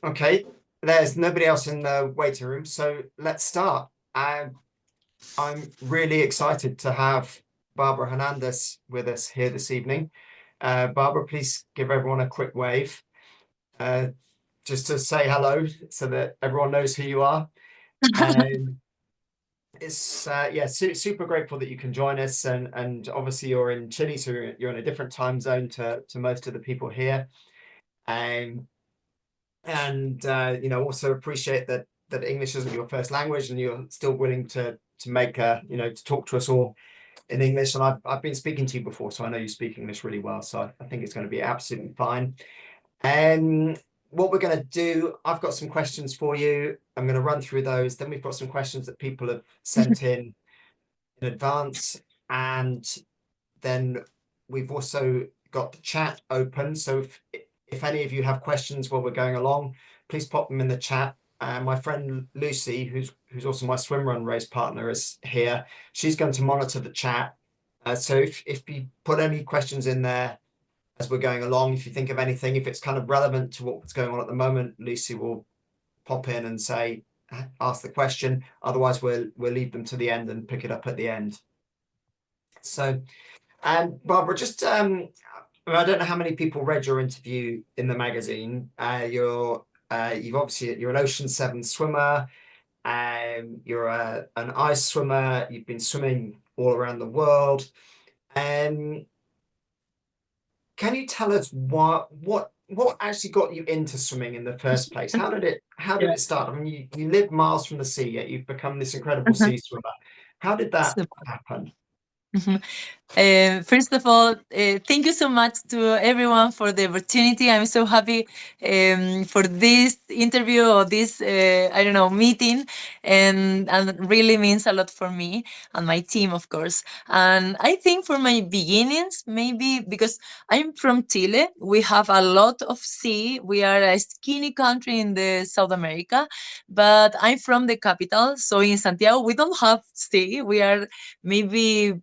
Okay, there's nobody else in the waiting room, so let's start. I'm really excited to have Bárbara Hernández with us here this evening. Bárbara, please give everyone a quick wave, just to say hello so that everyone knows who you are. And it's yeah, super grateful that you can join us, and obviously you're in Chile, so you're in a different time zone to most of the people here. And you know, also appreciate that English isn't your first language, and you're still willing to make you know, to talk to us all in English. And I've been speaking to you before, so I know you speak English really well. So I think it's going to be absolutely fine. And what we're going to do, I've got some questions for you. I'm going to run through those. Then we've got some questions that people have sent in advance, and then we've also got the chat open. So if any of you have questions while we're going along, please pop them in the chat. My friend Lucy, who's also my swim run race partner, is here. She's going to monitor the chat. So if you put any questions in there as we're going along, if you think of anything, if it's kind of relevant to what's going on at the moment, Lucy will pop in and say, ask the question. Otherwise, we'll leave them to the end and pick it up at the end. So, Bárbara, just I don't know how many people read your interview in the magazine. You've obviously, you're an Ocean 7 swimmer. You're an ice swimmer. You've been swimming all around the world. Can you tell us what actually got you into swimming in the first place? How did it start? I mean, you live miles from the sea, yet you've become this incredible sea swimmer. How did that happen? First of all, thank you so much to everyone for the opportunity. I'm so happy for this interview or this, I don't know, meeting, and really means a lot for me and my team, of course. And I think for my beginnings, maybe because I'm from Chile, we have a lot of sea. We are a skinny country in the South America, but I'm from the capital, so in Santiago we don't have sea. We are maybe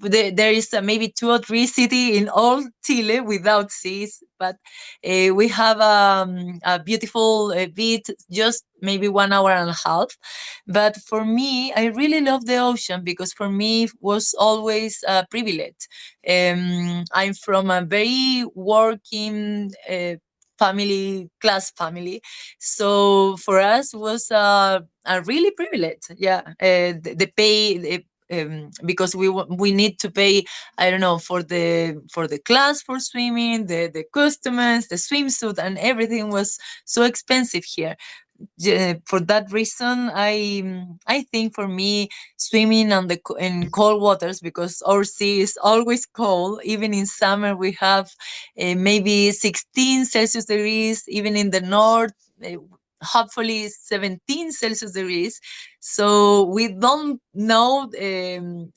there is maybe 2 or 3 cities in all Chile without seas, but we have a beautiful beach, just maybe 1 hour and a half. But for me, I really love the ocean because for me it was always a privilege. I'm from a very working class family, so for us was a really privilege. Yeah, the pay, because we need to pay, I don't know, for the class for swimming, the customers, the swimsuit, and everything was so expensive here. For that reason, I think for me swimming on in cold waters, because our sea is always cold. Even in summer we have maybe 16 Celsius degrees. Even in the north, hopefully 17 Celsius degrees. So we don't know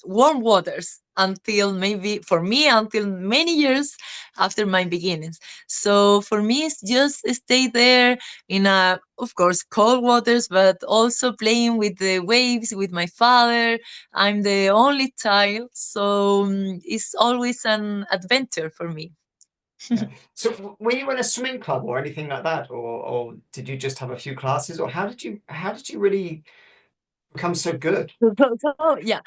warm waters until maybe, for me, until many years after my beginnings. So for me, it's just stay there in of course, cold waters, but also playing with the waves with my father. I'm the only child, so it's always an adventure for me. Yeah. So were you in a swimming club or anything like that, or did you just have a few classes, or how did you really become so good? Yeah,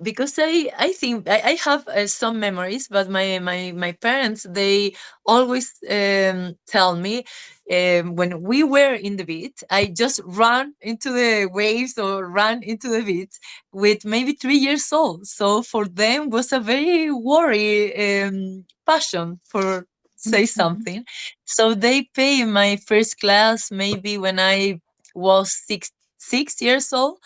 because I think I have some memories, but my parents, they always tell me, when we were in the beach, I just ran into the waves or ran into the beach with maybe 3 years old. So for them was a very worry passion for say something. So they pay my first class maybe when I was 6 years old,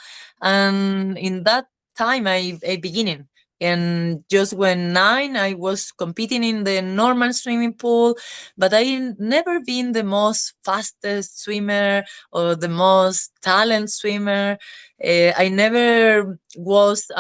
and in that time I beginning. And just when 9, I was competing in the normal swimming pool, but I never been the most fastest swimmer or the most talent swimmer. I never was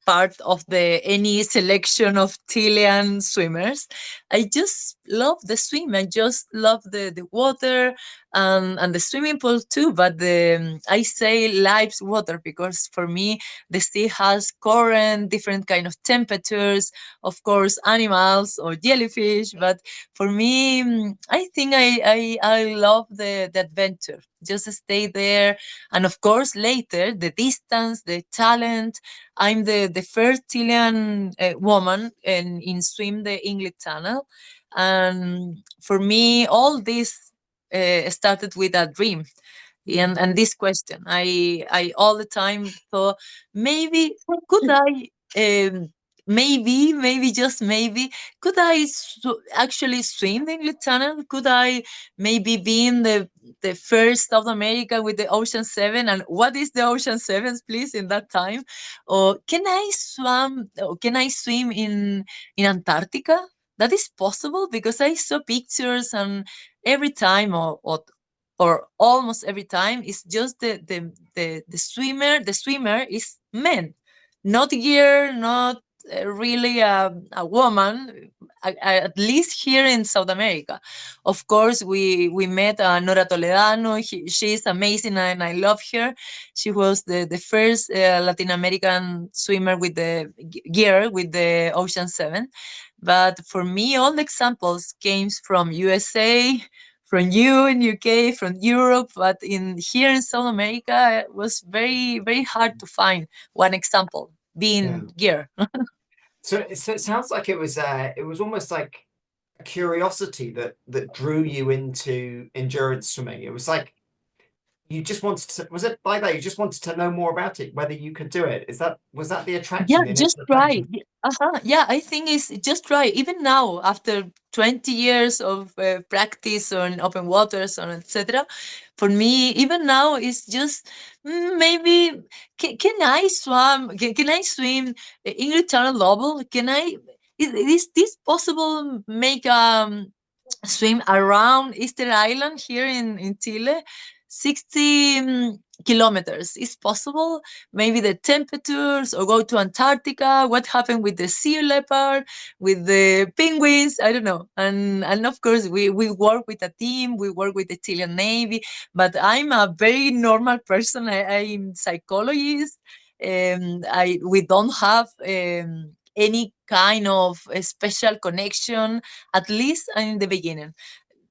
part of the any selection of Chilean swimmers. I just love the swim. I just love the water and the swimming pool too. But I say life's water because for me the sea has current, different kind of temperatures, of course animals or jellyfish. But for me, I think I love the adventure. Just stay there, and of course later the distance, the talent. I'm the first Chilean woman in swim the English Channel, and for me all this started with a dream and this question. I all the time thought maybe could I maybe just maybe could I actually swim the English Channel? Could I maybe be in the first South America with the Ocean 7? And what is the Ocean 7, please, in that time? Or can I swim in Antarctica? That is possible because I saw pictures, and every time or almost every time it's just the swimmer is men, not girl, not really a woman, at least here in South America. Of course, we met Nora Toledano. She's amazing and I love her. She was the first Latin American swimmer with the gear with the Ocean 7. But for me, all the examples came from USA, from you in UK, from Europe, but in here in South America, it was very, very hard to find one example Yeah. being gear. So it sounds like it was almost like a curiosity that drew you into endurance swimming. It was like you just wanted to, was it like that? You just wanted to know more about it, whether you could do it. Was that the Yeah, attraction, the just initial try. attraction? Yeah, I think it's just try. Even now, after 20 years of practice on open waters and etc., for me, even now, it's just maybe can I swim? Can I swim English Channel double? Can I? Is this possible? Make swim around Easter Island here in Chile, 60 kilometers. Is possible? Maybe the temperatures, or go to Antarctica. What happened with the sea leopard, with the penguins? I don't know. And of course, we work with a team. We work with the Chilean Navy. But I'm a very normal person. I'm psychologist. We don't have any kind of a special connection, at least in the beginning.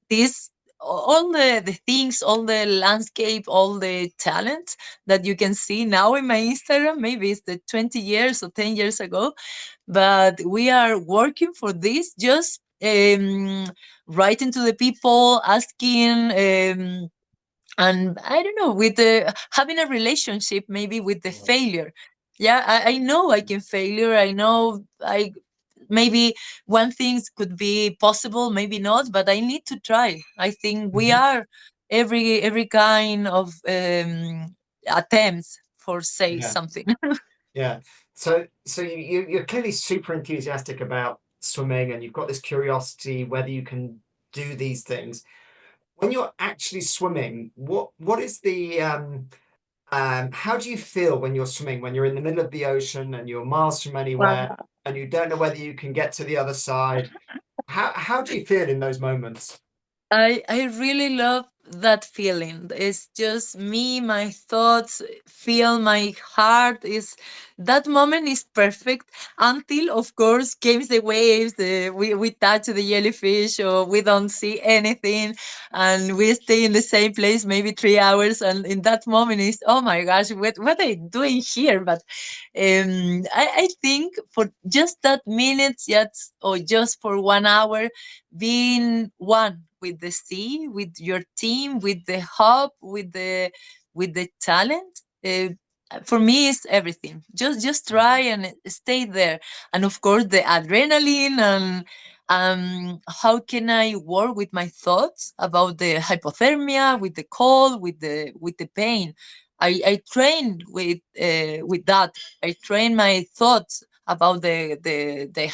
This all the things, all the landscape, all the talent that you can see now in my Instagram, maybe it's the 20 years or 10 years ago, but we are working for this, just writing to the people, asking, and I don't know, with the having a relationship maybe with the failure. Yeah, I know I can failure. I know I maybe one things could be possible, maybe not, but I need to try. I think we Mhm. are every kind of attempts for say Yeah. something. Yeah. So you're clearly super enthusiastic about swimming, and you've got this curiosity whether you can do these things. When you're actually swimming, what is the how do you feel when you're swimming, when you're in the middle of the ocean and you're miles from anywhere Wow. and you don't know whether you can get to the other side? How do you feel in those moments? I really love that feeling. It's just me, my thoughts, feel my heart is that moment is perfect until of course came the waves, we touch the jellyfish or we don't see anything and we stay in the same place maybe 3 hours, and in that moment is oh my gosh, what are you doing here? But I think for just that minute, just or just for 1 hour, being one with the sea, with your team, with the hub, with the talent. For me, it's everything. Just try and stay there, and of course the adrenaline and how can I work with my thoughts about the hypothermia, with the cold, with the pain. I train with that. I train my thoughts about the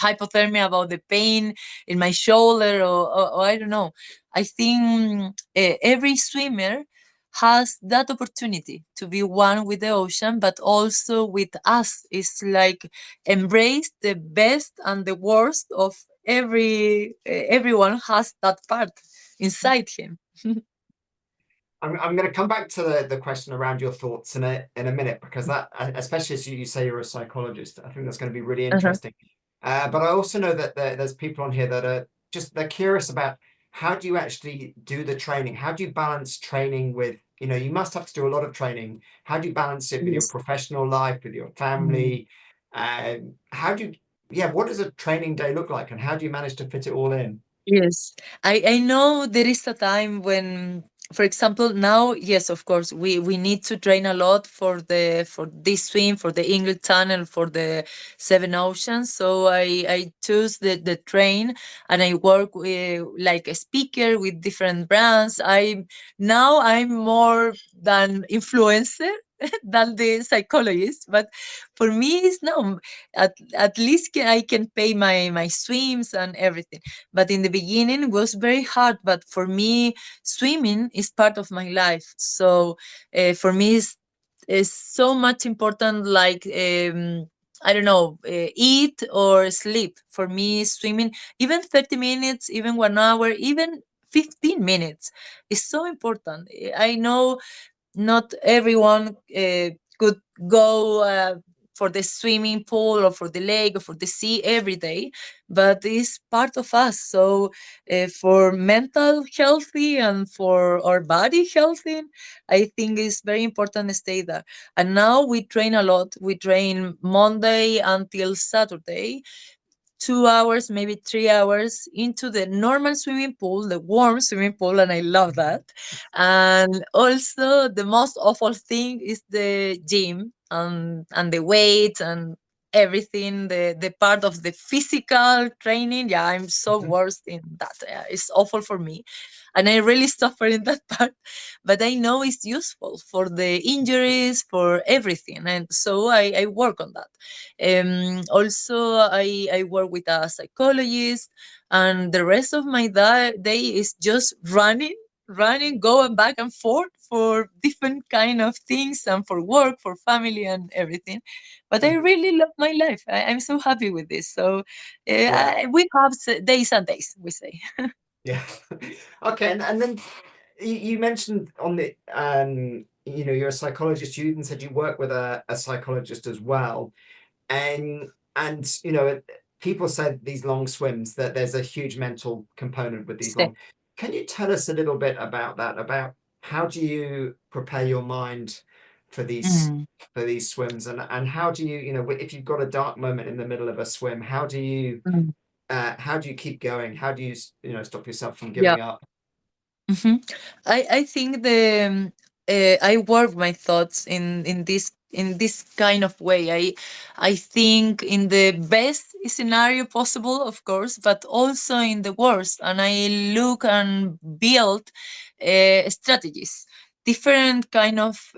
hypothermia, about the pain in my shoulder, or I don't know. I think every swimmer has that opportunity to be one with the ocean, but also with us. It's like embrace the best and the worst of everyone has that part inside him. I'm going to come back to the question around your thoughts in a minute, because that, especially as you say you're a psychologist, I think that's going to be really Uh-huh. interesting. But I also know that there's people on here that are they're curious about, how do you actually do the training? How do you balance training with, you must have to do a lot of training. How do you balance it with your Yes. professional life, with your family? How do you, yeah, what does a training day look like, and how do you manage to fit it all in? Yes, I know there is a time when, for example, now, yes, of course, we need to train a lot for this swim, for the English Channel, for the Seven Oceans. So I choose the train, and I work with, like a speaker with different brands. I'm more than influencer than the psychologist, but for me, it's no. At least I can pay my swims and everything, but in the beginning it was very hard. But for me, swimming is part of my life. So for me, is so much important, like I don't know, eat or sleep. For me, swimming, even 30 minutes, even 1 hour, even 15 minutes, is so important. I know not everyone could go for the swimming pool or for the lake or for the sea every day, but it's part of us. So for mental healthy and for our body healthy, I think it's very important to stay there. And now we train a lot. We train Monday until Saturday, 2 hours, maybe 3 hours into the normal swimming pool, the warm swimming pool, and I love that. And also, the most awful thing is the gym and the weights and everything, the part of the physical training. Yeah, I'm so worst in that. Yeah, it's awful for me. And I really suffer in that part, but I know it's useful for the injuries, for everything. And so I work on that. Also, I work with a psychologist, and the rest of my day is just running, going back and forth for different kind of things, and for work, for family, and everything. But I really love my life. I'm so happy with this. So Yeah. we have days and days, we say. Yeah. Okay. And then you mentioned on the, you're a psychologist. You even said you work with a psychologist as well. And people said these long swims, that there's a huge mental component with these Say. long. Can you tell us a little bit about that? About how do you prepare your mind for these Mm, swims, and how do you, if you've got a dark moment in the middle of a swim, mm. how do you keep going? How do you, stop yourself from Yeah. giving up? Mhm. I think I work my thoughts in this kind of way. I think in the best scenario possible, of course, but also in the worst, and I look and build strategies, different kind of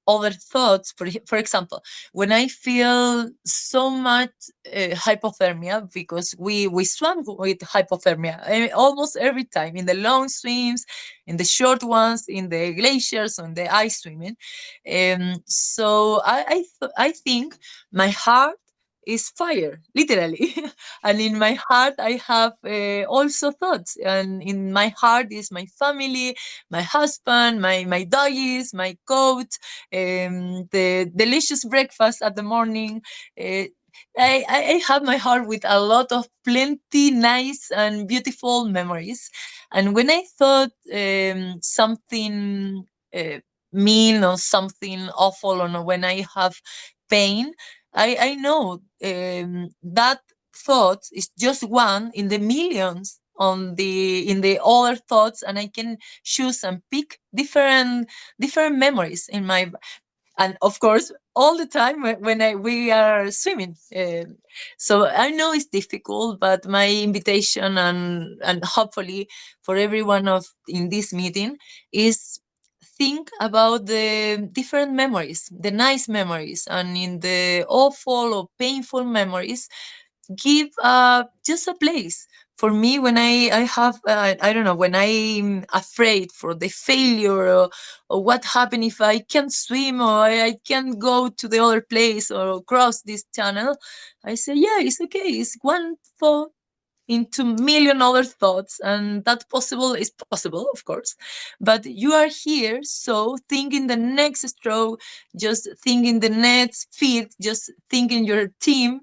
other thoughts. For example, when I feel so much hypothermia, because we swam with hypothermia almost every time, in the long swims, in the short ones, in the glaciers, on the ice swimming. So I think my heart is fire, literally. And in my heart I have also thoughts, and in my heart is my family, my husband, my doggies, my coat, the delicious breakfast at the morning. uh, I have my heart with a lot of plenty nice and beautiful memories. And when I thought something mean or something awful, or when I have pain, I know that thought is just one in the millions on the other thoughts, and I can choose and pick different memories in my, and of course all the time we are swimming. So I know it's difficult, but my invitation, and hopefully for everyone of in this meeting, is think about the different memories, the nice memories, and in the awful or painful memories, give just a place for me, when I have I don't know, when I'm afraid for the failure, or what happened if I can't swim, or I can't go to the other place or cross this channel, I say, yeah, it's okay. It's one thought into million other thoughts, and that possible is possible, of course, but you are here, so thinking the next stroke, just thinking the next feet, just thinking your team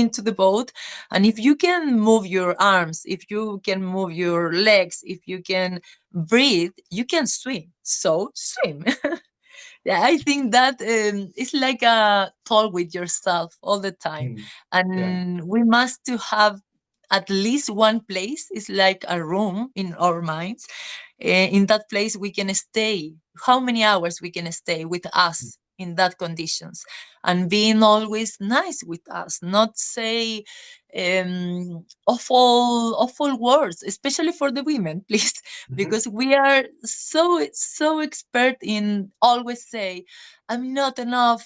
into the boat. And if you can move your arms, if you can move your legs, if you can breathe, you can swim, so swim. Yeah, I think that it's like a talk with yourself all the time, Mm. Yeah. and we must to have at least one place. It's like a room in our minds. In that place, we can stay. How many hours we can stay with Mm. us in that conditions, and being always nice with us, not say awful words, especially for the women, please, Mhm. because we are so expert in always say, I'm not enough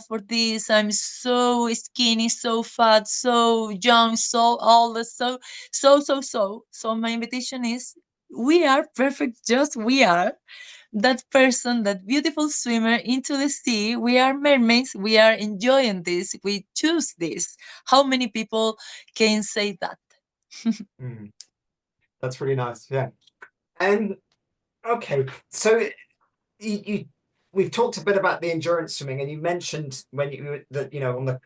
for this, I'm so skinny, so fat, so young, so old, so my invitation is, we are perfect, just we are that person, that beautiful swimmer into the sea. We are mermaids, we are enjoying this, we choose this. How many people can say that? Mm. That's really nice. Yeah. And okay, so you we've talked a bit about the endurance swimming, and you mentioned when you that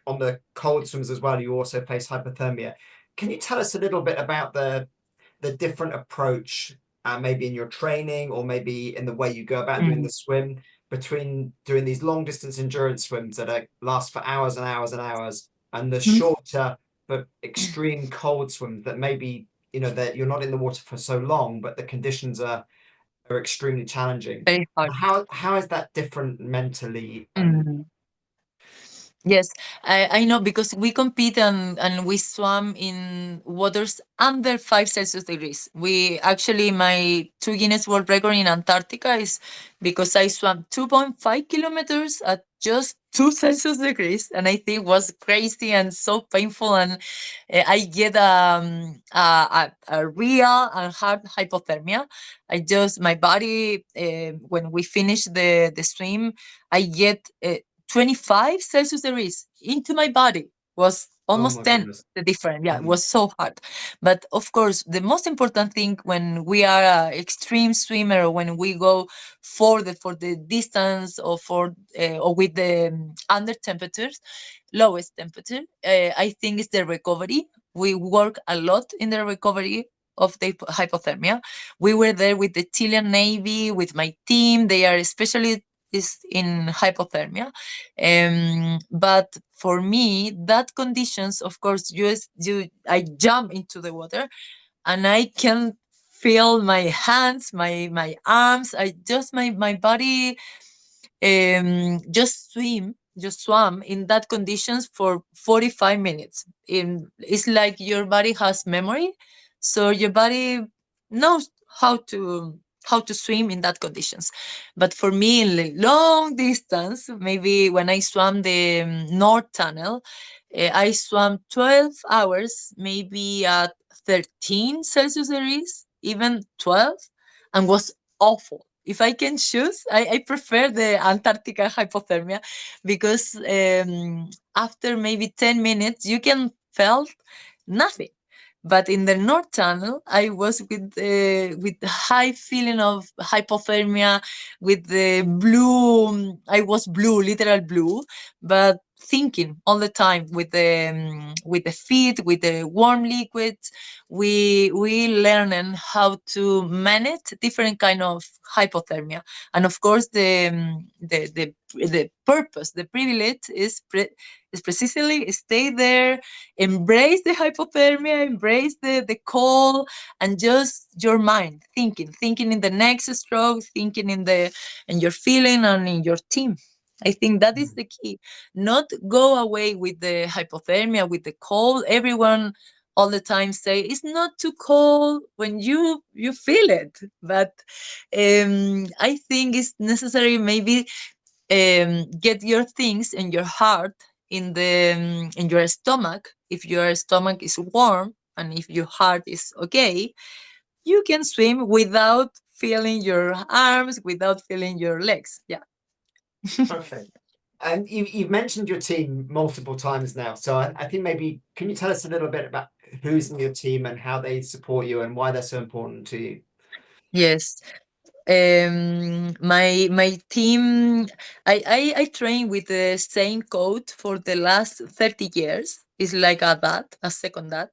on the cold swims as well, you also face hypothermia. Can you tell us a little bit about the different approach, maybe in your training or maybe in the way you go about doing Mm, the swim, between doing these long distance endurance swims that last for hours and hours and hours, and the mhm. shorter but extreme cold swims that maybe that you're not in the water for so long, but the conditions are extremely challenging. Very hard. How is that different mentally? And Mm. Yes, I know, because we compete and we swam in waters under 5 Celsius degrees. We actually, my two Guinness World Record in Antarctica is because I swam 2.5 kilometers at just 2 Celsius degrees. And I think was crazy and so painful. And I get a real and hard hypothermia. My body, when we finish the swim, I get 25 Celsius degrees into my body. Was oh almost my 10 goodness. the difference. Yeah, it Mm. was so hard. But of course, the most important thing when we are an extreme swimmer, or when we go for the distance, or or with the under temperatures, lowest temperature, I think is the recovery. We work a lot in the recovery of the hypothermia. We were there with the Chilean Navy, with my team. They are especially is in hypothermia. But for me, that conditions, of course, I jump into the water, and I can feel my hands, my arms. I just my body just swam in that conditions for 45 minutes. It's like your body has memory, so your body knows how to swim in that conditions. But for me, in the long distance, maybe when I swam the North Tunnel, I swam 12 hours, maybe at 13 Celsius degrees, even 12, and was awful. If I can choose, I prefer the Antarctica hypothermia, because after maybe 10 minutes, you can feel nothing. But in the North Tunnel, I was with the high feeling of hypothermia, with the blue. I was blue, literal blue, but thinking all the time with the feet, with the warm liquids. We learning how to manage different kind of hypothermia, and of course the purpose, the privilege is precisely stay there, embrace the hypothermia, embrace the cold, and just your mind thinking in the next stroke, thinking in your feeling and in your team. I think that is Mm. the key. Not go away with the hypothermia, with the cold. Everyone all the time say it's not too cold when you feel it. But I think it's necessary, maybe get your things in your heart, in your stomach. If your stomach is warm, and if your heart is okay, you can swim without feeling your arms, without feeling your legs. Yeah. Perfect. And you've mentioned your team multiple times now. So I think maybe can you tell us a little bit about who's in your team and how they support you and why they're so important to you? Yes. My team, I train with the same coach for the last 30 years. It's like a dad, a second dad,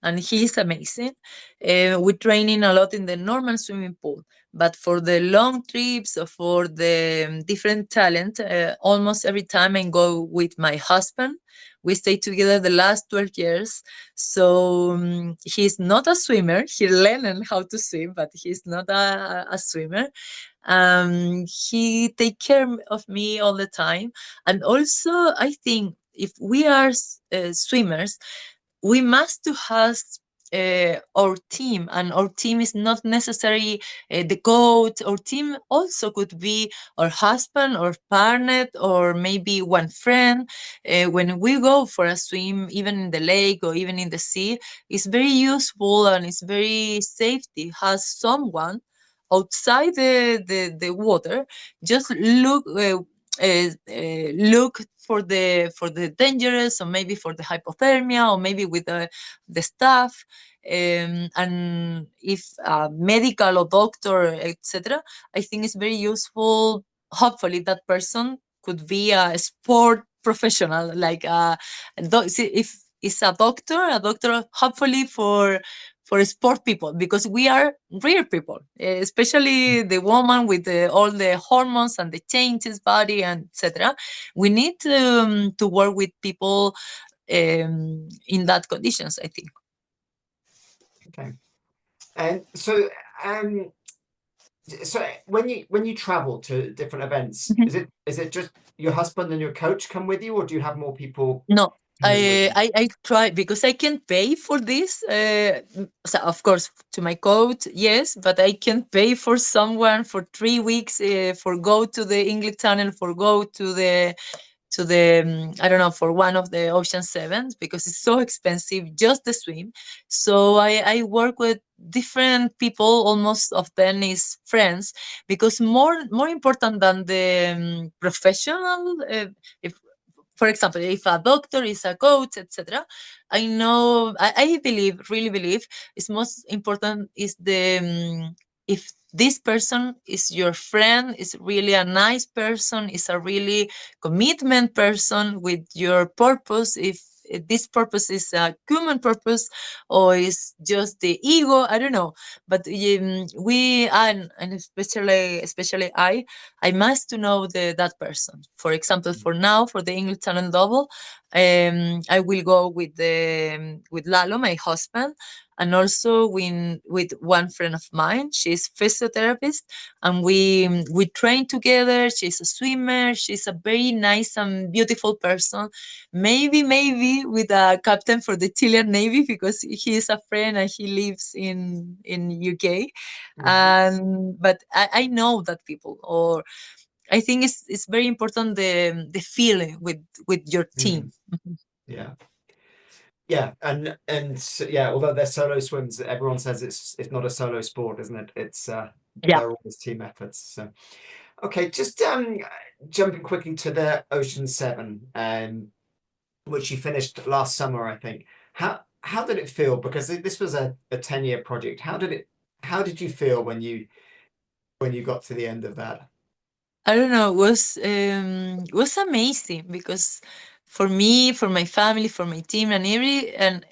and he's amazing. We're training a lot in the normal swimming pool, but for the long trips or for the different talent, almost every time I go with my husband. We stay together the last 12 years. So he's not a swimmer. He learned how to swim, but he's not a swimmer. He take care of me all the time. And also, I think if we are swimmers, we must to have our team, and our team is not necessarily the coach. Our team also could be our husband or partner or maybe one friend. When we go for a swim, even in the lake or even in the sea, it's very useful and it's very safety has someone outside the water just look for the dangerous, or maybe for the hypothermia, or maybe with the staff, and if a medical or doctor, etc. I think it's very useful. Hopefully that person could be a sport professional, like if it's a doctor hopefully for sport people, because we are real people, especially the woman with all the hormones and the changes body and etc. We need to work with people in that conditions, I think. Okay. And um, so when you travel to different events, Mhm. is it just your husband and your coach come with you, or do you have more people No, coming with you? I try because I can pay for this. So of course, to my coach, yes, but I can pay for someone for 3 weeks for go to the English Channel, for go to the I don't know, for one of the ocean sevens, because it's so expensive just the swim. So I work with different people. Almost of them is friends, because more important than the professional. If for example, if a doctor is a coach, etc., I know I believe, really believe, it's most important is the if this person is your friend, is really a nice person, is a really commitment person with your purpose. If this purpose is a human purpose or is just the ego, I don't know. But we and especially I must to know that person. For example, for now, for the English Channel Double, I will go with with Lalo, my husband, and also with one friend of mine. She's physiotherapist, and we train together. She's a swimmer. She's a very nice and beautiful person. Maybe with a captain for the Chilean Navy, because he is a friend and he lives in UK. Mhm. And but I know that people, or I think it's very important the feeling with your Mm. team. Mhm. Yeah. Yeah, and yeah, although they're solo swims, everyone says it's not a solo sport, isn't it? It's Yeah. they're always team efforts. So okay, just jumping quickly to the Ocean Seven, which you finished last summer, I think. How did it feel? Because this was a 10-year project. How did you feel when you got to the end of that? I don't know. Was amazing, because for me, for my family, for my team, and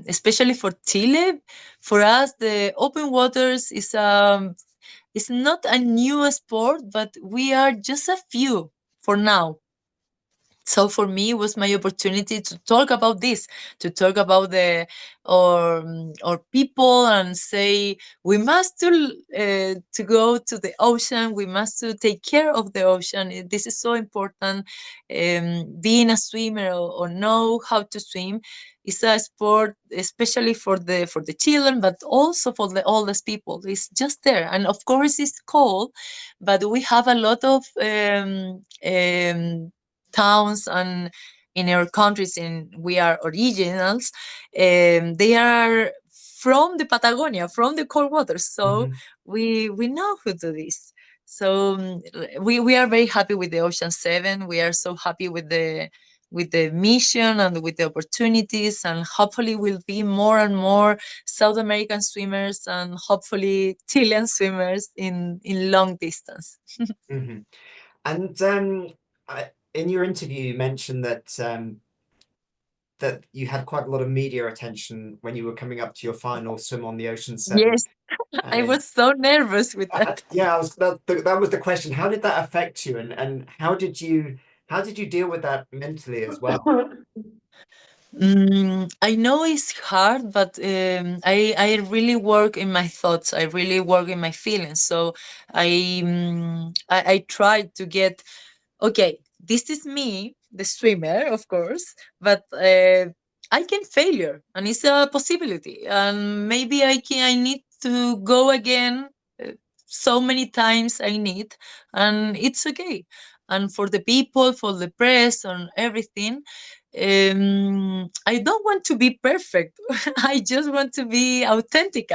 especially for Chile, for us, the open waters is not a new sport, but we are just a few for now. So for me, it was my opportunity to talk about this, to talk about or people, and say we must to go to the ocean. We must to take care of the ocean. This is so important. Being a swimmer, or know how to swim, is a sport, especially for the children, but also for the oldest people. It's just there, and of course it's cold, but we have a lot of towns and in our countries, and we are originals, they are from the Patagonia, from the cold water. So Mhm. we know who do this. So we are very happy with the Ocean 7. We are so happy with the mission and with the opportunities, and hopefully will be more and more South American swimmers and hopefully Chilean swimmers in long distance. Mhm. And in your interview, you mentioned that that you had quite a lot of media attention when you were coming up to your final swim on the Ocean 7. Yes, I And was so nervous with that. yeah, that was the question. How did that affect you, and how did you deal with that mentally as well? I know it's hard, but I really work in my thoughts. I really work in my feelings. So I try to get, okay, this is me, the swimmer, of course, but I can failure, and it's a possibility, and maybe I need to go again. So many times I need, and it's okay. And for the people, for the press, and everything, I don't want to be perfect. I just want to be authentic.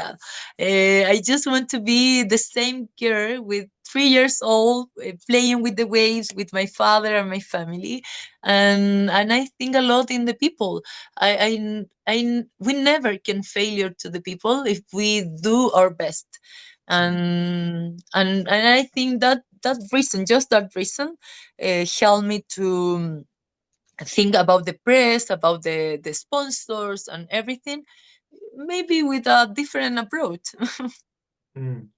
I just want to be the same girl with 3 years old, playing with the waves with my father and my family, and I think a lot in the people. We never can failure to the people if we do our best, and I think that that reason, just that reason, helped me to think about the press, about the sponsors and everything, maybe with a different approach. Mm.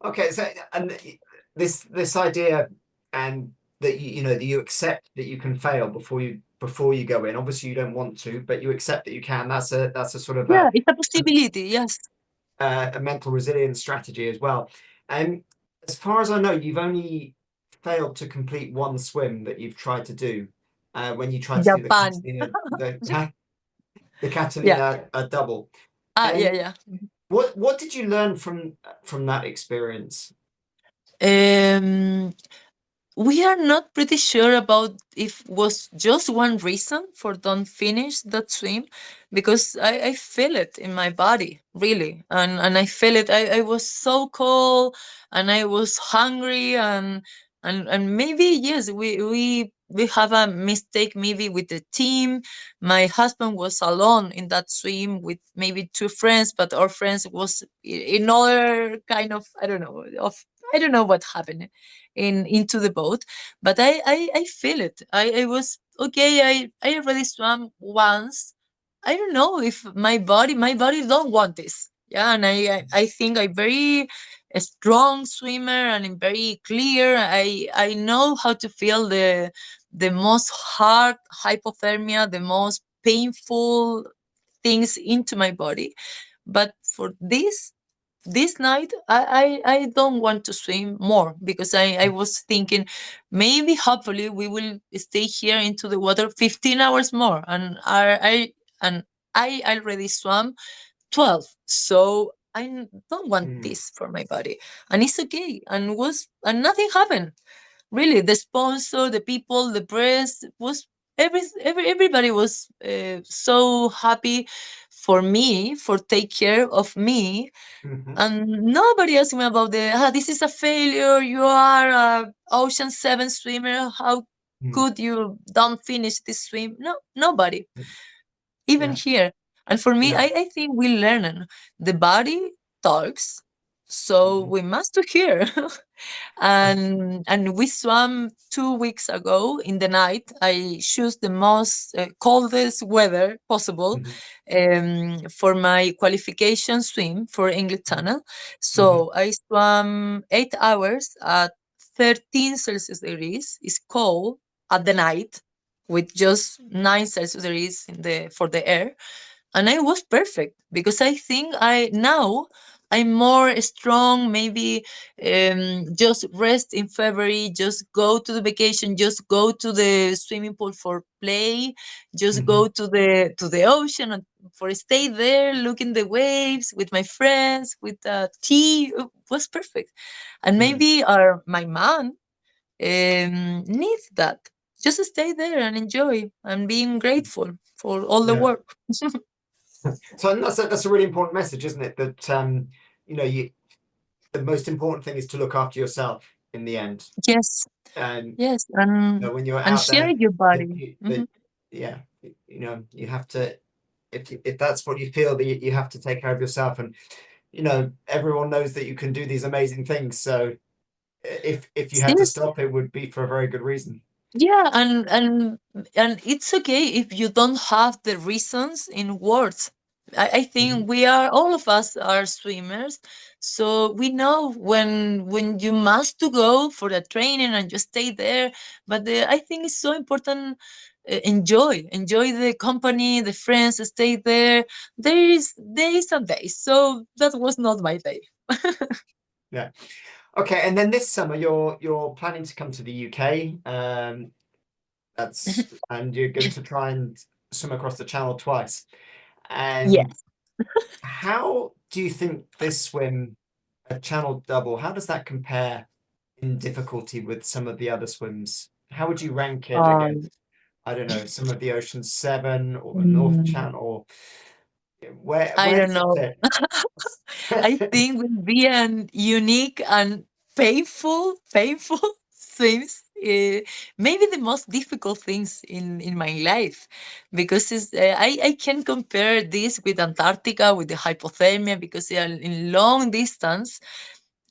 Okay, so and this idea, and that you know that you accept that you can fail before you go in. Obviously, you don't want to, but you accept that you can. That's a sort of Yeah, it's a possibility. Yes. a mental resilience strategy as well. And as far as I know, you've only failed to complete one swim that you've tried to do when you tried to do Japan. the Yeah. Catalina double. Yeah, And yeah. what did you learn from that experience? Um, we are not pretty sure about if was just one reason for don't finish that swim, because I feel it in my body really, and I feel it. I was so cold, and I was hungry, and maybe yes, we have a mistake maybe with the team. My husband was alone in that swim with maybe two friends, but our friends was in other kind of, I don't know what happened in into the boat. But I feel it. I was okay. I already swam once. I don't know if my body don't want this. Yeah, and I think I'm very a strong swimmer, and I'm very clear. I know how to feel the most hard hypothermia, the most painful things into my body. But for this night, I don't want to swim more, because I was thinking maybe hopefully we will stay here into the water 15 hours more, and I already swam 12. So don't want Mm, this for my body, and it's okay, and nothing happened. Really, the sponsor, the people, the press was everybody was so happy for me, for take care of me, mhm, and nobody asked me about this is a failure, you are a Ocean 7 swimmer, how mm, could you don't finish this swim? No, nobody, even yeah, here. And for me, yeah. I think we learn the body talks, so Mhm, we must to hear. And we swam 2 weeks ago in the night. I choose the most coldest weather possible mhm, for my qualification swim for English Channel. mhm, So I swam 8 hours at 13 Celsius degrees. It's cold at the night, with just 9 Celsius degrees in the for the air, and I was perfect, because I think I'm more strong. Maybe just rest in February, just go to the vacation, just go to the swimming pool for play, just mhm, go to the ocean and for stay there, looking the waves with my friends, with tea. It was perfect, and mm, maybe my mom needs that. just stay there and enjoy and being grateful for all the Yeah. work. So that's a really important message, isn't it? That you know, the most important thing is to look after yourself in the end. Yes, And yes, when you're and out share there, your body. that yeah, you know, you have to, if that's what you feel, that you have to take care of yourself. And you know, everyone knows that you can do these amazing things. So if you had to Yes, stop, it would be for a very good reason. yeah, and it's okay if you don't have the reasons in words. I think Mhm. we are, all of us are swimmers, so we know when you must to go for the training and you stay there. But I think it's so important. Enjoy the company, the friends. Stay there. There is days and days. So that was not my day. Yeah. Okay. And then this summer, you're planning to come to the UK. And you're going to try and swim across the channel twice. And Yes. how do you think this swim, a channel double, how does that compare in difficulty with some of the other swims? How would you rank it Um, against, I don't know, some of the Ocean Seven or the North mm, Channel? Or I where don't does it know. fit? I think will be an unique and painful swims. Maybe the most difficult things in my life, because I can compare this with Antarctica, with the hypothermia, because they are in long distance.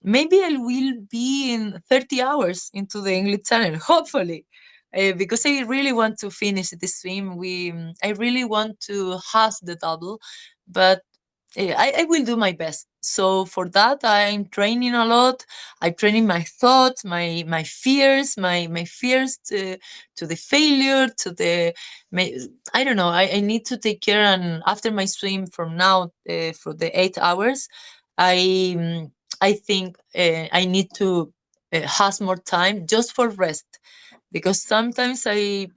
Maybe I will be in 30 hours into the English Channel, hopefully. Because I really want to finish the swim. I really want to have the double, but I will do my best. So for that, I'm training a lot. I'm training my thoughts, my fears, my fears to the failure, to the my, I don't know. I need to take care. And after my swim from now for the 8 hours, I think I need to has more time just for rest, because sometimes I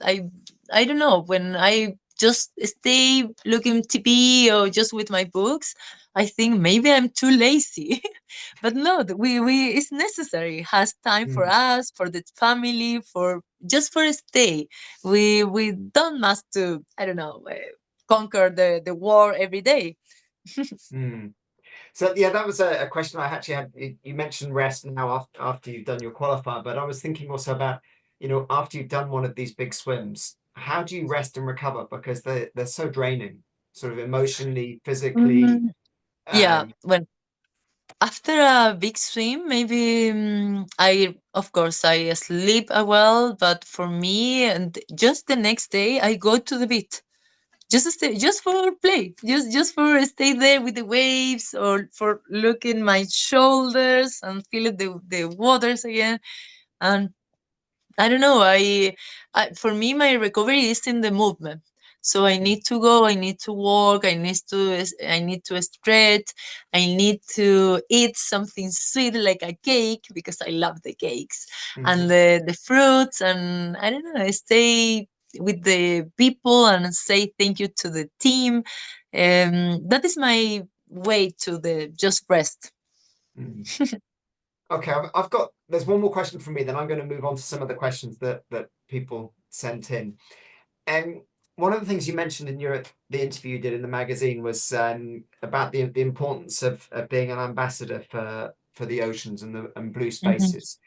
don't know, when I just stay looking TV or just with my books, I think maybe I'm too lazy. But no, we it's necessary. Has time for Mm, us, for the family, for just for a stay. We don't must to, I don't know, conquer the war every day. mm. So yeah, that was a question I actually had. You mentioned rest now after you've done your qualifier, but I was thinking also about, you know, after you've done one of these big swims, how do you rest and recover? Because they're so draining, sort of emotionally, physically. Mm, yeah, Um, when after a big swim, maybe I, of course, I sleep well. But for me, and just the next day, I go to the beach, just stay, just for play, just for stay there with the waves, or for looking my shoulders and feel the waters again. And I don't know. For me, my recovery is in the movement. So I need to go. I need to walk. I need to stretch. I need to eat something sweet like a cake, because I love the cakes and mhm, the fruits. And I don't know. I stay with the people and say thank you to the team. That is my way to the just rest. mhm. Okay, I've got. There's one more question for me. Then I'm going to move on to some of the questions that people sent in. And one of the things you mentioned in the interview you did in the magazine was about the importance of being an ambassador for the oceans and the and blue Mhm. spaces.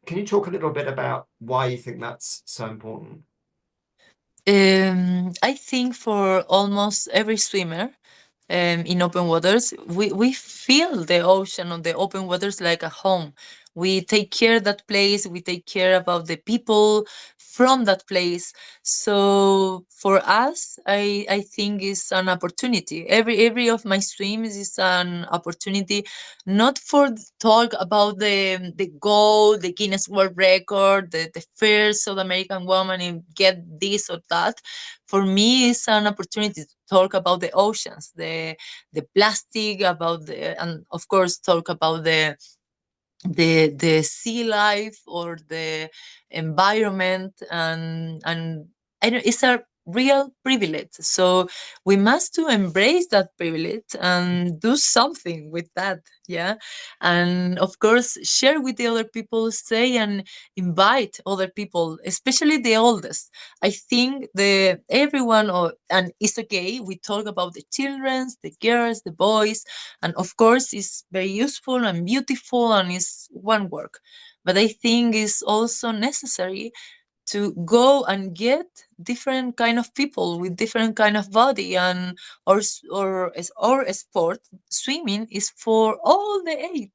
Can you talk a little bit about why you think that's so important? I think for almost every swimmer, in open waters, we feel the ocean on the open waters like a home. We take care that place. We take care about the people from that place. So for us, I think it's an opportunity. Every of my swims is an opportunity, not for talk about the goal, the Guinness World Record, the first South American woman in get this or that. For me, it's an opportunity to talk about the oceans, the plastic, about the, and of course talk about the sea life or the environment. And I know it's a real privilege. So we must to embrace that privilege and do something with that. Yeah. And of course, share with the other people, say, and invite other people, especially the oldest. I think the everyone, or and it's okay. We talk about the children, the girls, the boys, and of course, it's very useful and beautiful, and it's one work. But I think it's also necessary to go and get different kind of people with different kind of body, and or a sport. Swimming is for all the age,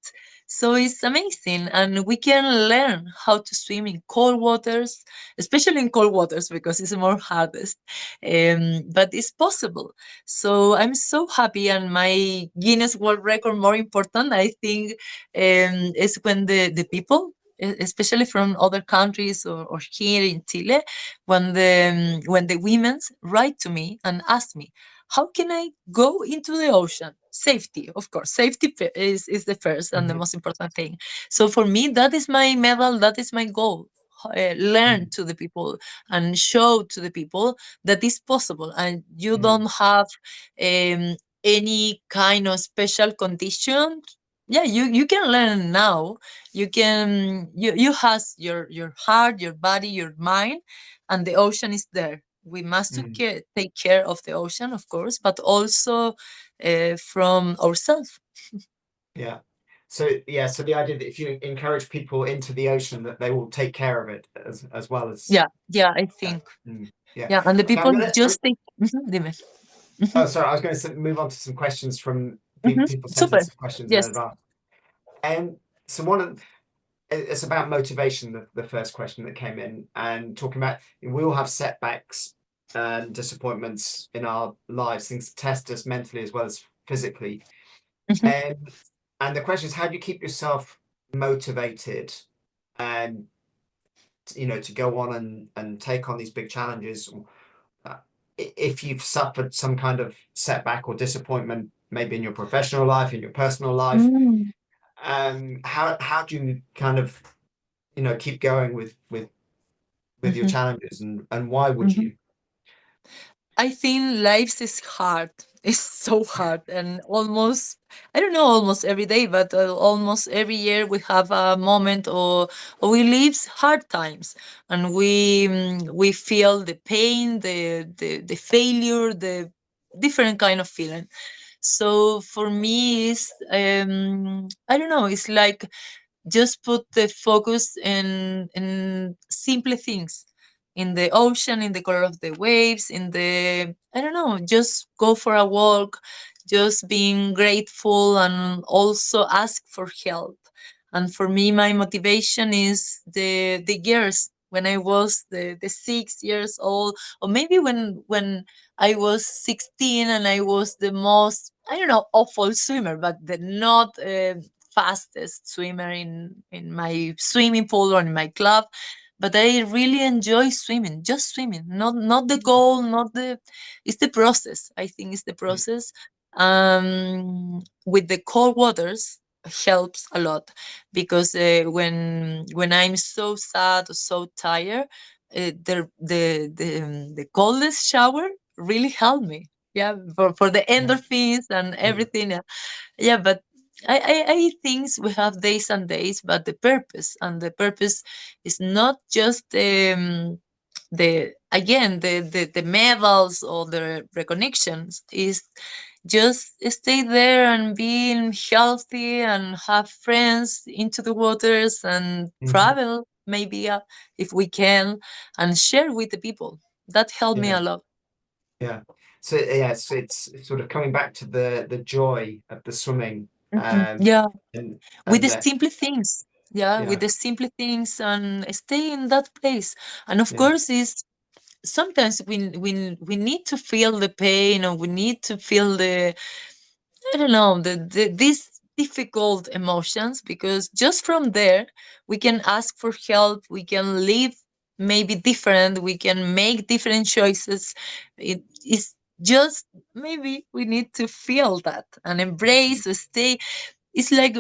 so it's amazing, and we can learn how to swim in cold waters, especially in cold waters because it's more hardest. But it's possible. So I'm so happy, and my Guinness World Record, more important, I think, is when the people, especially from other countries, or here in Chile, when the women write to me and ask me, how can I go into the ocean? Safety, of course. Safety is the first and the Mhm. most important thing. So for me, that is my medal. That is my goal. Learn Mm. to the people and show to the people that it's possible, and you Mm. don't have any kind of special condition. Yeah, you can learn now. You has your heart, your body, your mind, and the ocean is there. We must Mm. take care of the ocean, of course, but also from ourselves. Yeah. So yeah, so the idea that if you encourage people into the ocean, that they will take care of it as well as Yeah, I yeah. think. Mm. Yeah. Yeah, and the Okay, I'm people gonna. just take. Mhm, dime. Oh, Mhm, sorry, I was going to move on to some questions from mhm. people sent in Super. some questions in Yes. advance. And so one of it's about motivation, the first question that came in, and talking about we all have setbacks and disappointments in our lives, things that test us mentally as well as physically. Mhm. And the question is, how do you keep yourself motivated and to go on and take on these big challenges? Uh, if you've suffered some kind of setback or disappointment, maybe in your professional life, in your personal life, Mm. how do you kind of keep going with your Mhm. challenges, and why would Mhm. you? I think life is hard. It's so hard, and almost, I don't know, almost every day, but almost every year we have a moment, or we live hard times, and we feel the pain, the failure, the different kind of feeling. So for me, it's I don't know. It's like just put the focus in simple things, in the ocean, in the color of the waves, in the, I don't know, just go for a walk, just being grateful, and also ask for help. And for me, my motivation is the years when I was the 6 years old, or maybe when I was 16 and I was the most, I don't know, awful swimmer, but the not fastest swimmer in my swimming pool or in my club. But I really enjoy swimming, just swimming, not the goal, not the, it's the process. I think it's the Mm, process. With the cold waters helps a lot, because when I'm so sad or so tired, the coldest shower really helped me. Yeah, for the yeah. endorphins and Mm, everything. Yeah, but I think we have days and days, but the purpose, and the purpose is not just the again the medals or the recognitions, is just stay there and being healthy and have friends into the waters and mhm, travel maybe, if we can, and share with the people. That helped me yeah. a lot. Yeah. So yeah, it's sort of coming back to the joy of the swimming, Mhm. um, Yeah, and with the that simple things. Yeah, with yeah, the simple things, and stay in that place. And of yeah, course, is sometimes we need to feel the pain, or we need to feel the, I don't know, these difficult emotions, because just from there we can ask for help, we can live maybe different, we can make different choices. It is just, maybe we need to feel that and mhm, embrace, stay. It's like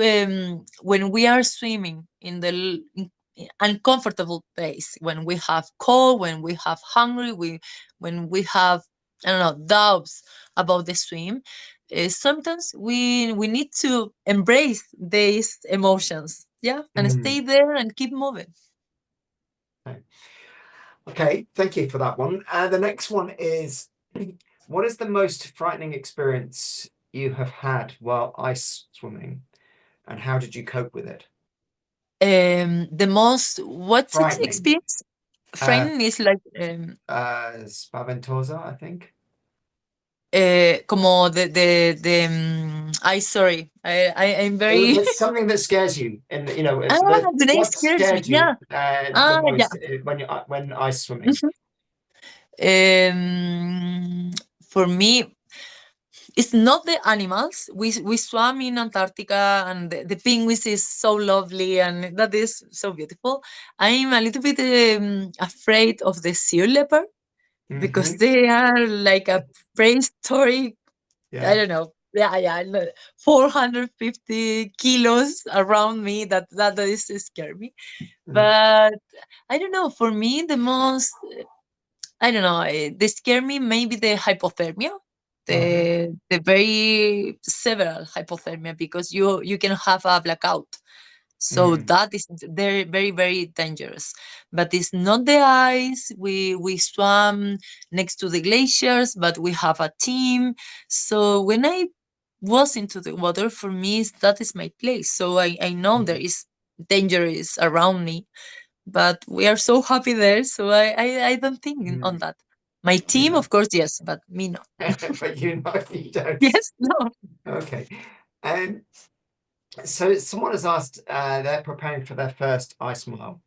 when we are swimming in uncomfortable place, when we have cold, when we have hungry, when we have, I don't know, doubts about the swim. Sometimes we need to embrace these emotions, yeah, and Mm. stay there and keep moving. Okay, thank you for that one. The next one is, what is the most frightening experience you have had while ice swimming, and how did you cope with it? The most, what's Frightening. experience? Frightening is like Spaventosa, I think. como I sorry, I'm very It's something that scares you, and ah, the name what scares me. scared Yeah. you the Yeah. most when ice swimming. For me, it's not the animals. We swam in Antarctica, and the penguins is so lovely, and that is so beautiful. I'm a little bit afraid of the sea leopard because Mhm. they are like a prehistoric, I Yeah. don't know. Yeah, yeah, 450 kilos around me. That is scare me. Mm. But I don't know. For me, the most, I don't know. They scare me. Maybe the hypothermia, Mhm. the very several hypothermia, because you can have a blackout. So Mm. that is very, very, very dangerous. But it's not the ice. We swam next to the glaciers, but we have a team. So when I was into the water, for me, that is my place. So I know there Mhm. is danger is around me, but we are so happy there. So I don't think on Mm. that. My You team, know, of course, yes, but me no. but you don't. Yes, no. Okay. And so someone has asked, they're preparing for their first ice mile,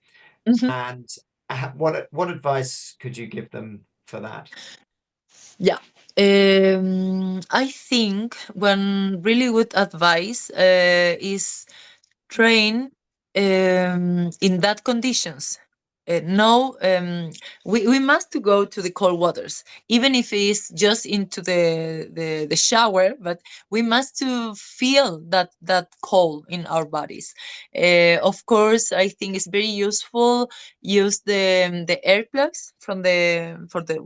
Mhm. and what advice could you give them for that? Yeah. I think one really good advice is train in that conditions. No, we must to go to the cold waters, even if it's just into the shower. But we must to feel that cold in our bodies. Of course, I think it's very useful. Use the earplugs from the for the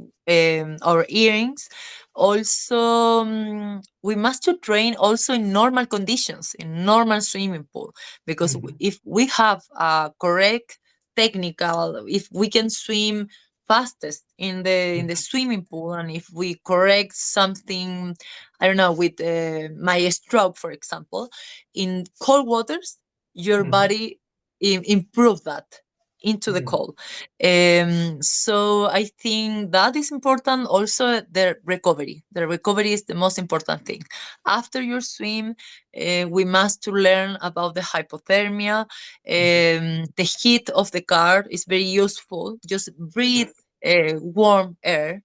our earrings. Also, we must to train also in normal conditions, in normal swimming pool, because Mhm. if we have a correct technical, if we can swim fastest in the swimming pool, and if we correct something, I don't know, with my stroke, for example, in cold waters, your Mhm. body improve that into the Mhm. cold. So I think that is important. Also, the recovery is the most important thing. After your swim, we must to learn about the hypothermia. Mhm. The heat of the car is very useful. Just breathe warm air.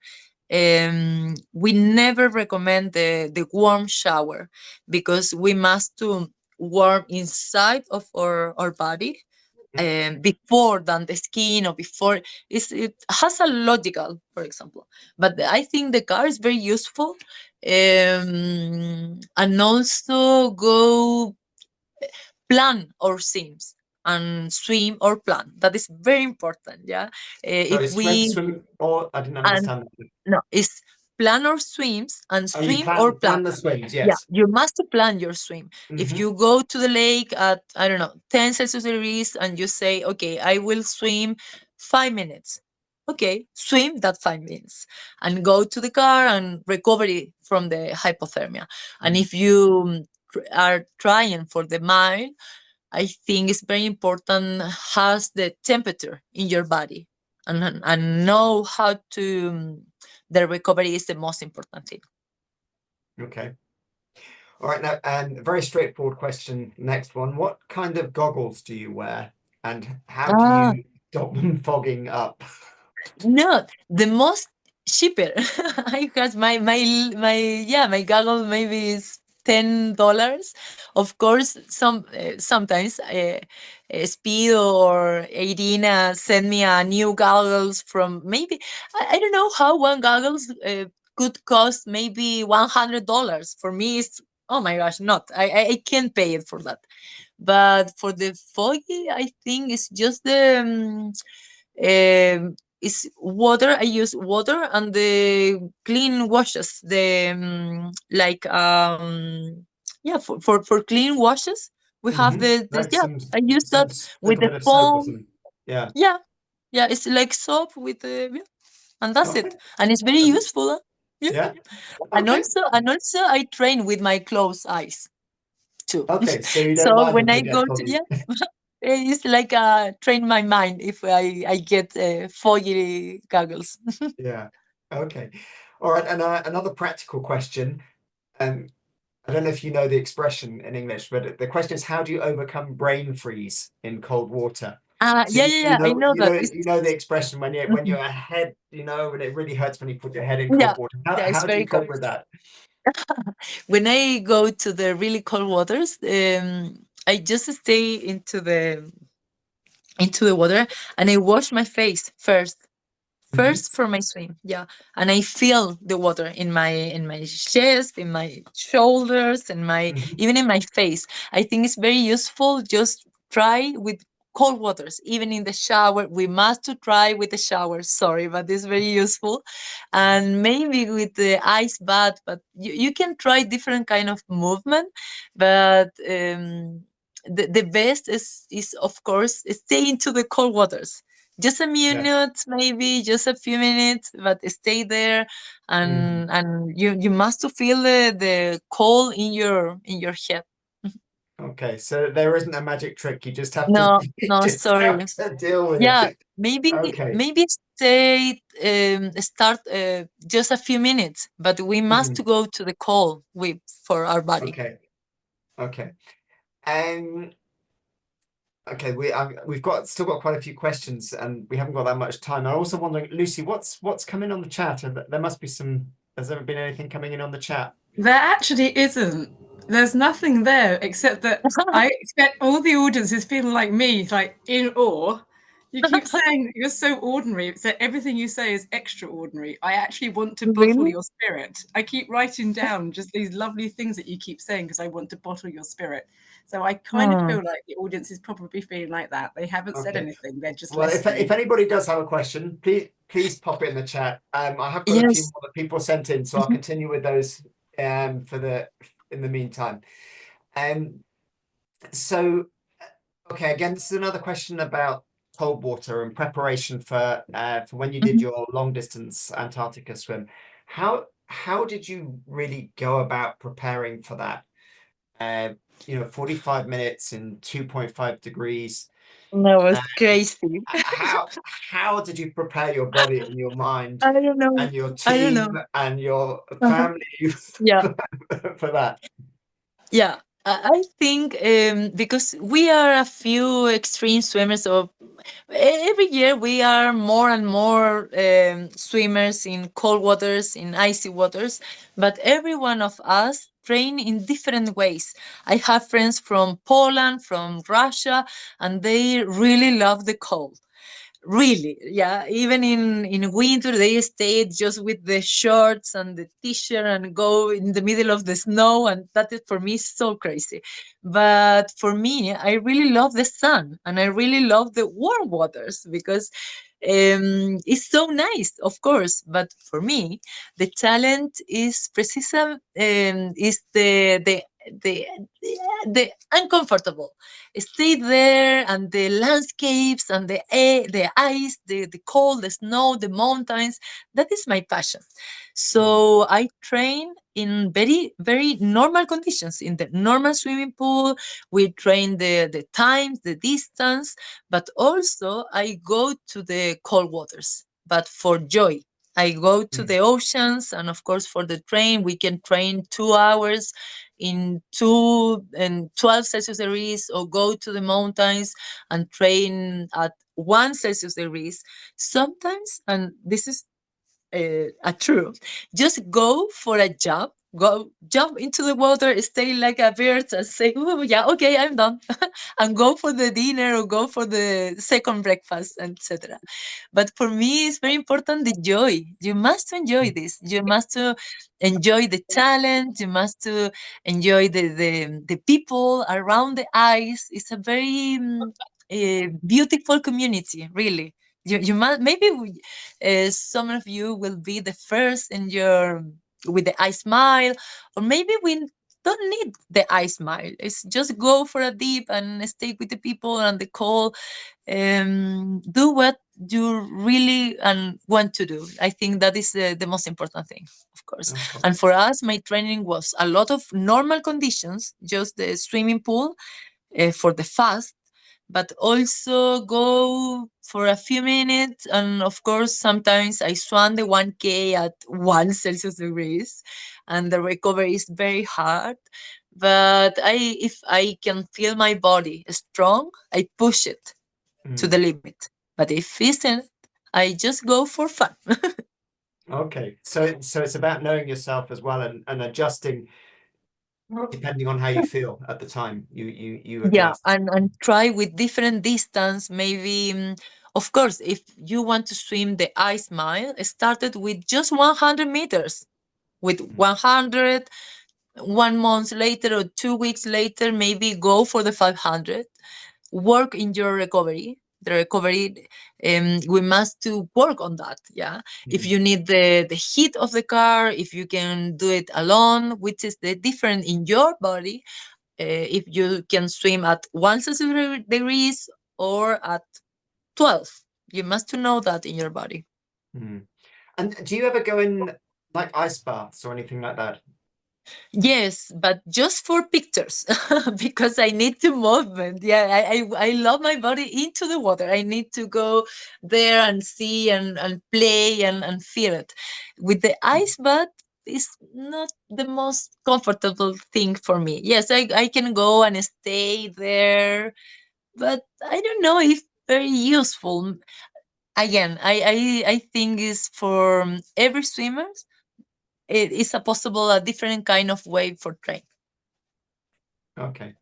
We never recommend the warm shower, because we must to warm inside of our body before than the skin, or before it has a logical, for example. But I think the car is very useful. And also go plan our sims and swim or plan. That is very important. Yeah. Sorry, If swim, we swim, or I didn't and understand that. no, it's plan or swims, and Oh, you swim or plan. plan the swims, Yeah, yes. you must plan your swim. If Mhm. you go to the lake at, I don't know, 10 Celsius degrees, and you say, okay, I will swim 5 minutes. Okay, swim that 5 minutes and go to the car and recover it from the hypothermia. And Mm. if you are trying for the mile, I think it's very important has the temperature in your body, and know how to the recovery is the most important thing. Okay. All right, now, and a very straightforward question. Next one. What kind of goggles do you wear, and how do Ah, you stop them fogging up? no, the most cheaper. I got my yeah, my goggle maybe is $10. Of course, sometimes Speed or Irina send me a new goggles from maybe I don't know how one goggles could cost maybe $100. For me, it's Oh my gosh, not. I can't pay it for that. But for the foggy, I think it's just the it's water. I use water and the clean washes. The like yeah, for clean washes we have the this, Like yeah. I use some that with little the bit of soap or foam. something. Yeah. Yeah, yeah. It's like soap with the, yeah, and that's Okay. it. And it's very Um, useful. Huh? Yeah. yeah. And Okay. also I train with my closed eyes too. Okay. So you don't So mind when if I they go get to, foggy. yeah, it's like train my mind if I get foggy goggles. Yeah. Okay. All right. And another practical question. Um, I don't know if you know the expression in English, but the question is, how do you overcome brain freeze in cold water? So Yeah, yeah, yeah. I know that. you know the expression when Mhm. your head, when it really hurts when you put your head in Yeah, cold water. yeah, it's How do you very cope common. with that? When I go to the really cold waters, I just stay into the water and I wash my face Hmm. first for my swim, yeah, and I feel the water in my chest, in my shoulders, and my Hmm. even in my face. I think it's very useful. Just try with cold waters, even in the shower. We must to try with the shower, sorry, but it's very useful. And maybe with the ice bath, but you can try different kind of movement. But the best is of course stay into the cold waters just a Yeah. minute, maybe just a few minutes, but stay there, Mhm. and you must to feel the cold in your head. Mhm. Okay. So there isn't a magic trick. You just have to No, you no, just have sorry. to deal with Yeah, it. maybe Okay. maybe stay start just a few minutes, but we must to Mhm. go to the cold with for our body. Okay. Okay. Um, okay, we've still got quite a few questions, and we haven't got that much time. I'm also wondering, Lucy, what's coming on the chat? There must be some. Has there been anything coming in on the chat? There actually isn't. There's nothing there except that I expect all the audience is feeling like me, like in awe. You keep saying that you're so ordinary, so everything you say is extraordinary. I actually want to bottle Really? your spirit. I keep writing down just these lovely things that you keep saying because I want to bottle your spirit. So I kind of Hmm. feel like the audience is probably feeling like that. They haven't said Okay. anything, they're just Well, if listening. anybody does have a question, please pop it in the chat. I have got a few Yes. more that people sent in, so I'll Mhm. continue with those for the in the meantime. Um, so okay, again, this is another question about cold water and preparation for when you did Mhm. your long distance Antarctica swim. How did you really go about preparing for that? 45 minutes in 2.5 degrees. That was Uh, crazy. how did you prepare your body and your mind I don't know. and your I don't team know. and your Uh-huh. family Yeah. for that? Yeah, I think because we are a few extreme swimmers, so every year we are more and more swimmers in cold waters, in icy waters, but every one of us train in different ways. I have friends from Poland, from Russia, and they really love the cold. Really, yeah. Even in winter, they stayed just with the shorts and the t-shirt and go in the middle of the snow, and that is for me so crazy. But for me, I really love the sun and I really love the warm waters because it's so nice, of course. But for me, the challenge is is the the uncomfortable stay there and the landscapes and the air, the ice, the cold, the snow, the mountains. That is my passion. Mm, So I train in very, very normal conditions in the normal swimming pool. We train the times, the distance, but also I go to the cold waters, but for joy. I go to mm, the oceans, and of course, for the train, we can train 2 hours in 12 Celsius degrees, or go to the mountains and train at 1 Celsius degrees. Sometimes, and this is a true, just go for a job go jump into the water, stay like a bird, and say, "Oh, yeah, okay, I'm done," and go for the dinner or go for the second breakfast, etc. But for me, it's very important the joy. You must enjoy this. You must enjoy the challenge. You must enjoy the people around the ice. It's a very beautiful community, really. You must maybe some of you will be the first in your with the ice mile, or maybe we don't need the ice mile. It's just go for a dip and stay with the people and the cold. Do what you really and want to do. I think that is the most important thing, of course. Okay. And for us, my training was a lot of normal conditions, just the swimming pool for the fast, but also go for a few minutes. And of course, sometimes I swam the 1K at 1 Celsius degrees, and the recovery is very hard. But if I can feel my body strong, I push it to the limit. But if isn't, I just go for fun. Okay, so it's about knowing yourself as well and adjusting depending on how you feel at the time. You Yeah, adjust. and try with different distance. Maybe, of course, if you want to swim the ice mile, started with just 100 meters. With 100, 1 month later or 2 weeks later, maybe go for the 500. Work in your recovery. The recovery, we must to work on that. Yeah, if you need the heat of the car, if you can do it alone, which is the different in your body. If you can swim at 1 Celsius degrees or at 12, you must to know that in your body. And do you ever go in like ice baths or anything like that? Yes, but just for pictures because I need to movement. Yeah, I love my body into the water. I need to go there and see and play and feel it. With the ice bath, it's not the most comfortable thing for me. Yes, I can go and stay there, but I don't know if very useful. Again, I think is for every swimmer. It is a possible a different kind of way for training. Okay.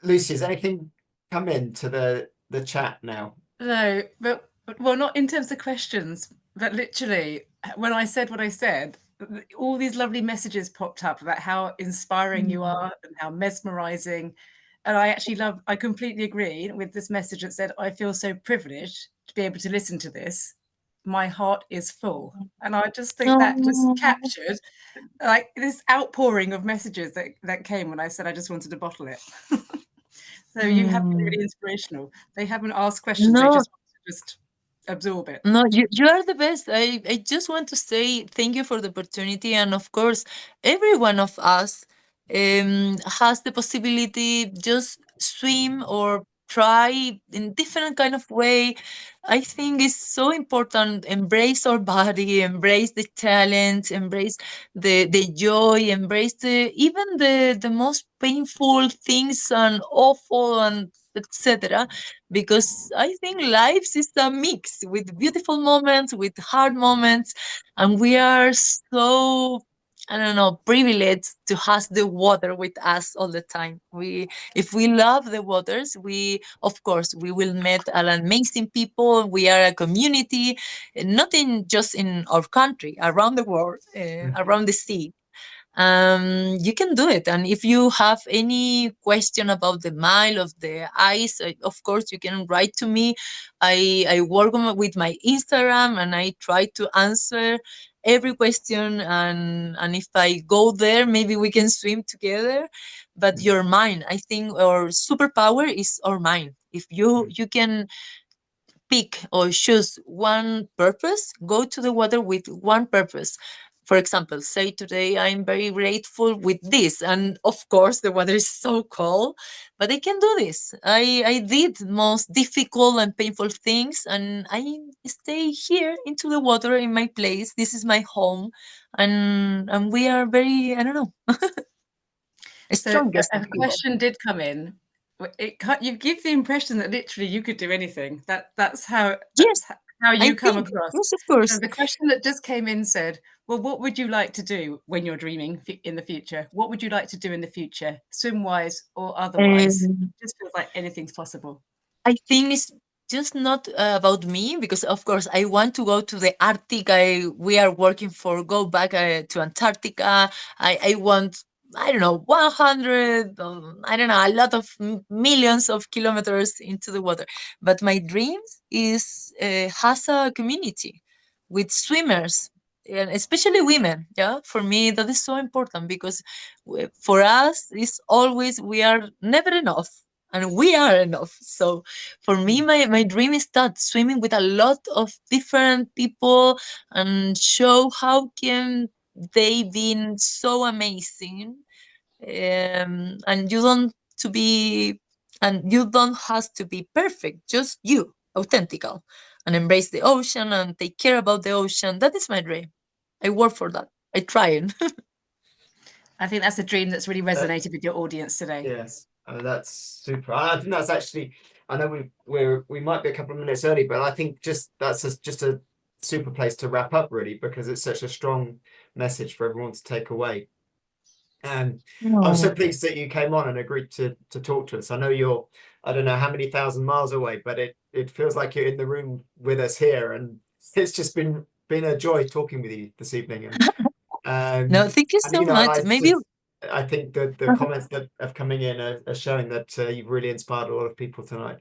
Lucy, has anything come into the chat now? No, but well, not in terms of questions, but literally, when I said what I said, all these lovely messages popped up about how inspiring you are and how mesmerizing. And I completely agree with this message that said, I feel so privileged to be able to listen to this. My heart is full. And I just think that just captured like this outpouring of messages that came when I said I just wanted to bottle it. So you have been really inspirational. They haven't asked questions, they No, just want to just absorb it. no, you are the best. I just want to say thank you for the opportunity. And of course, every one of us has the possibility just swim or try in different kind of way. I think it's so important. Embrace our body, embrace the challenge, embrace the joy, embrace even the most painful things and awful and etc. Because I think life is a mix with beautiful moments, with hard moments, and we are so, I don't know, privileged to have the water with us all the time. If we love the waters, of course, we will meet an amazing people. We are a community, not in just in our country, around the world, around the sea. You can do it. And if you have any question about the mile of the ice, of course you can write to me. I work with my Instagram and I try to answer every question, and if I go there, maybe we can swim together. But your mind, I think our superpower is our mind. If you can pick or choose one purpose, go to the water with one purpose. For example, say today I'm very grateful with this, and of course the water is so cold, but I can do this. I did most difficult and painful things, and I stay here into the water in my place. This is my home, and we are very, I don't know, So strongest a of people. question did come in. You give the impression that literally you could do anything. That's how Yes. how I you come think, across. yes, of So course. the question that just came in said, well, what would you like to do when you're dreaming in the future? What would you like to do in the future, swim-wise or otherwise? Um, Just feels like anything's possible. I think it's just not about me because, of course, I want to go to the Arctic. We are working for go back to Antarctica. I want, I don't know, 100, I don't know, a lot of millions of kilometers into the water. But my dream is has a community with swimmers. And especially women, yeah. For me, that is so important because for us, it's always we are never enough, and we are enough. So for me, my dream is that swimming with a lot of different people and show how can they been so amazing. And you don't to be and you don't have to be perfect, just you authentical, and embrace the ocean and take care about the ocean. That is my dream. I work for that. I try it. I think that's a dream that's really That- resonated with your audience today. Yes, that's super. I think that's actually. I know we might be a couple of minutes early, but I think just just a super place to wrap up, really, because it's such a strong message for everyone to take away. And I'm so Oh, pleased that you came on and agreed to talk to us. I know you're, I don't know how many thousand miles away, but it feels like you're in the room with us here, and it's just been a joy talking with you this evening. no, thank you And so you know, and much. Maybe I think that the comments that have coming in are showing that you've really inspired a lot of people tonight.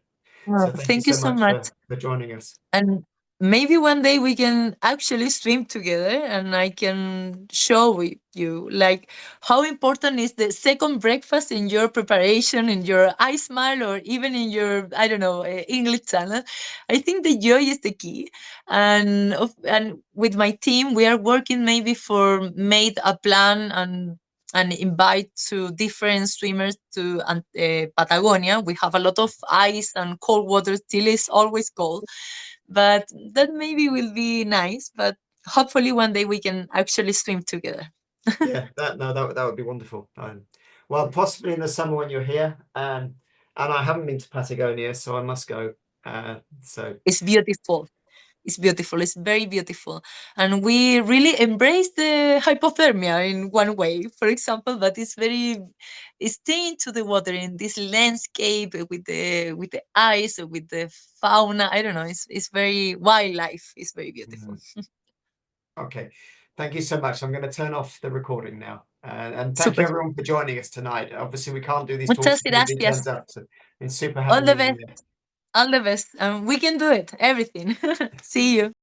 So thank you thank you so so much much. for joining us. And maybe one day we can actually swim together and I can show you like how important is the second breakfast in your preparation, in your ice mile, or even in your, I don't know, English channel. I think the joy is the key. And with my team, we are working maybe for made a plan and invite to different swimmers to Patagonia. We have a lot of ice and cold water. Chile is always cold, but that maybe will be nice. But hopefully one day we can actually swim together. Yeah, that would be wonderful. Well, possibly in the summer when you're here. And I haven't been to Patagonia, so I must go. So It's beautiful. It's beautiful. It's very beautiful. And we really embrace the hypothermia in one way, for example, but it's staying to the water in this landscape with the ice, with the fauna. I don't know. It's very wildlife. It's very beautiful. okay, thank you so much. I'm going to turn off the recording now. And thank Super. you everyone for joining us tonight. Obviously, we can't do these talks Muchas if nobody gracias. turns up. So it's super All having the you best. here. All the best. We can do it. Everything. See you.